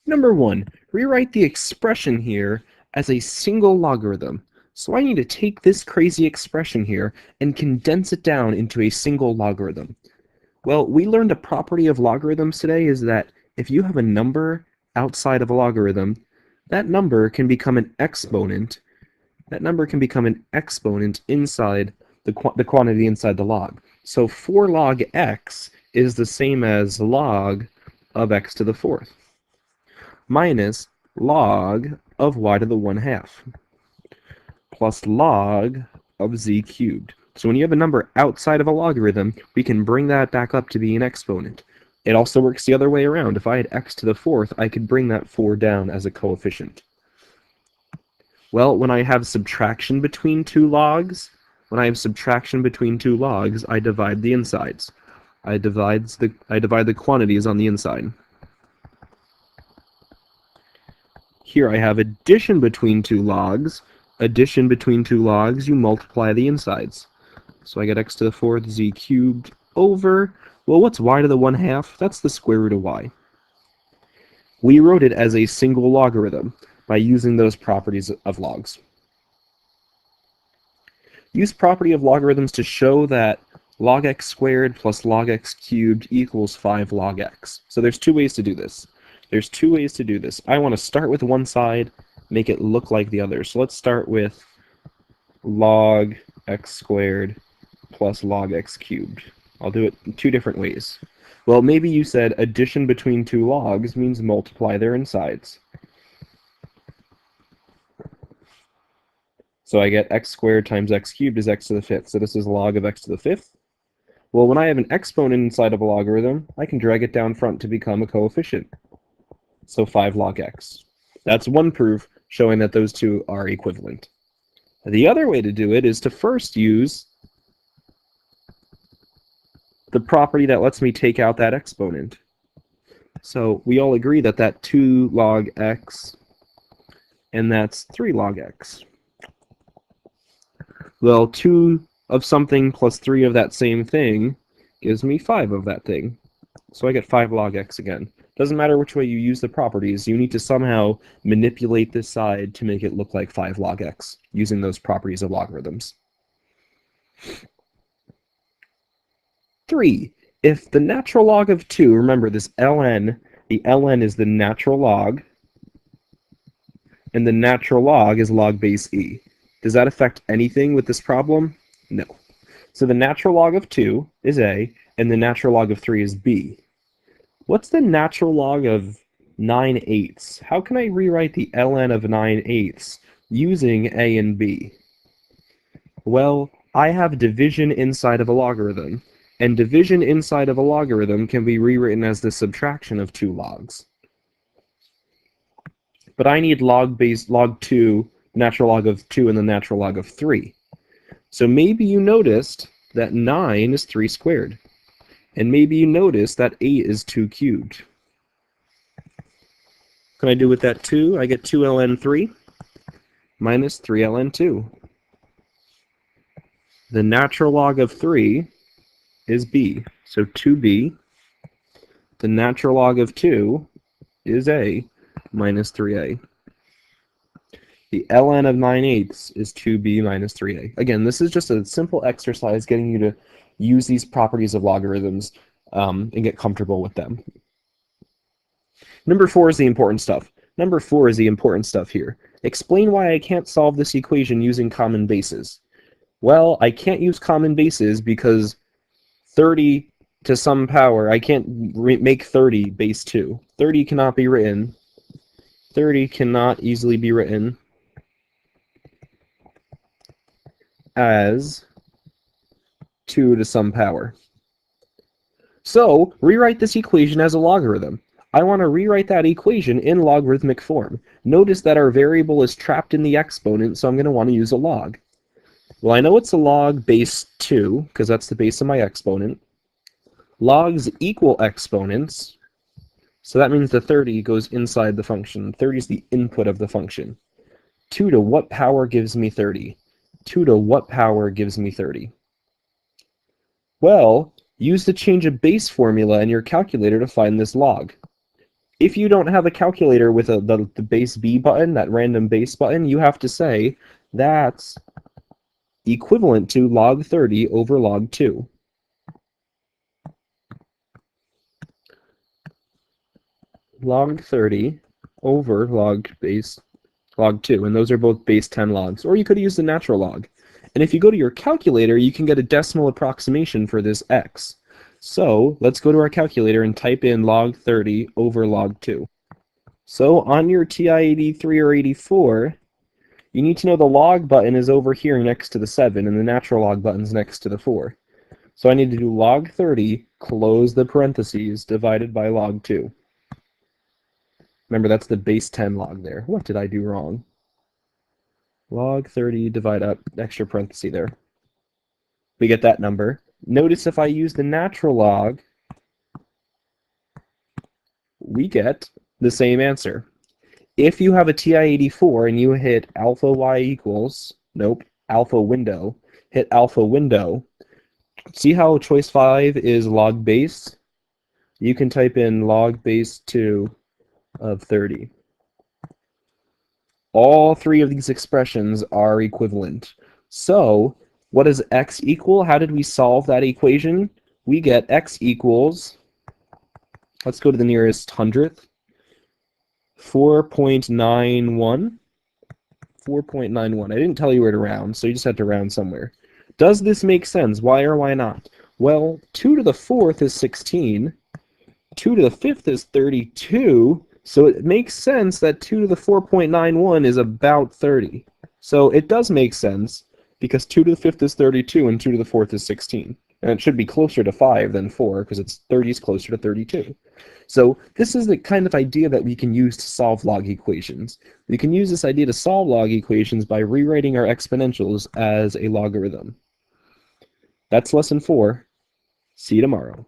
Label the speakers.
Speaker 1: Number 1, rewrite the expression here as a single logarithm. So I need to take this crazy expression here and condense it down into a single logarithm. Well, we learned a property of logarithms today is that if you have a number outside of a logarithm, that number can become an exponent. That number can become an exponent inside the quantity inside the log. So 4 log x is the same as log of x to the fourth minus log of y to the 1/2 plus log of z cubed. So when you have a number outside of a logarithm, we can bring that back up to be an exponent. It also works the other way around. If I had x to the fourth, I could bring that 4 down as a coefficient. Well, when I have subtraction between two logs, I divide the insides. I divide the quantities on the inside. Here I have addition between two logs. Addition between two logs, you multiply the insides. So I get x to the fourth z cubed over, well, what's y to the 1/2? That's the square root of y. We wrote it as a single logarithm by using those properties of logs. Use property of logarithms to show that log x squared plus log x cubed equals 5 log x. So there's two ways to do this. I want to start with one side, make it look like the other. So let's start with log x squared plus log x cubed. I'll do it in two different ways. Well, maybe you said addition between two logs means multiply their insides. So I get x squared times x cubed is x to the fifth. So this is log of x to the fifth. Well, when I have an exponent inside of a logarithm, I can drag it down front to become a coefficient. So 5 log x. That's one proof showing that those two are equivalent. The other way to do it is to first use the property that lets me take out that exponent. So we all agree that that 2 log x and that's 3 log x. Well, 2 of something plus 3 of that same thing gives me 5 of that thing. So I get 5 log x again. Doesn't matter which way you use the properties, you need to somehow manipulate this side to make it look like 5 log x, using those properties of logarithms. 3. If the natural log of 2, remember this ln, the ln is the natural log, and the natural log is log base e. Does that affect anything with this problem? No. So the natural log of 2 is a, and the natural log of 3 is b. What's the natural log of 9/8? How can I rewrite the ln of 9/8 using a and b? Well, I have division inside of a logarithm, and division inside of a logarithm can be rewritten as the subtraction of two logs. But I need log 2, natural log of 2, and the natural log of 3. So maybe you noticed that 9 is 3 squared. And maybe you noticed that 8 is 2 cubed. What can I do with that 2? I get 2 ln 3 minus 3 ln 2. The natural log of 3 is b, so 2b. The natural log of 2 is a minus 3a. The ln of 9/8 is 2b minus 3a. Again, this is just a simple exercise getting you to use these properties of logarithms and get comfortable with them. Number 4 is the important stuff. Here. Explain why I can't solve this equation using common bases. Well, I can't use common bases because 30 to some power, I can't make 30 base 2. 30 cannot be written. 30 cannot easily be written as 2 to some power. So, rewrite this equation as a logarithm. I want to rewrite that equation in logarithmic form. Notice that our variable is trapped in the exponent, so I'm going to want to use a log. Well, I know it's a log base 2, because that's the base of my exponent. Logs equal exponents, so that means the 30 goes inside the function. 30 is the input of the function. 2 to what power gives me 30? 2 to what power gives me 30? Well, use the change of base formula in your calculator to find this log. If you don't have a calculator with the base B button, that random base button, you have to say that's equivalent to log 30 over log 2. Log 30 over log 2, and those are both base 10 logs, or you could use the natural log. And if you go to your calculator, you can get a decimal approximation for this x. So let's go to our calculator and type in log 30 over log 2. So on your TI-83 or 84, you need to know the log button is over here next to the 7, and the natural log button's next to the 4. So I need to do log 30, close the parentheses, divided by log 2. Remember, that's the base 10 log there. What did I do wrong? Log 30 divide up, extra parenthesis there. We get that number. Notice if I use the natural log, we get the same answer. If you have a TI-84 and you hit alpha y equals, nope, alpha window, hit alpha window, see how choice 5 is log base? You can type in log base 2 of 30. All three of these expressions are equivalent. So what does x equal? How did we solve that equation? We get x equals, let's go to the nearest hundredth, 4.91. 4.91. I didn't tell you where to round, so you just had to round somewhere. Does this make sense? Why or why not? Well, 2 to the 4th is 16. 2 to the 5th is 32. So it makes sense that 2 to the 4.91 is about 30. So it does make sense because 2 to the 5th is 32 and 2 to the 4th is 16. And it should be closer to 5 than 4 because 30 is closer to 32. So this is the kind of idea that we can use to solve log equations. We can use this idea to solve log equations by rewriting our exponentials as a logarithm. That's lesson 4. See you tomorrow.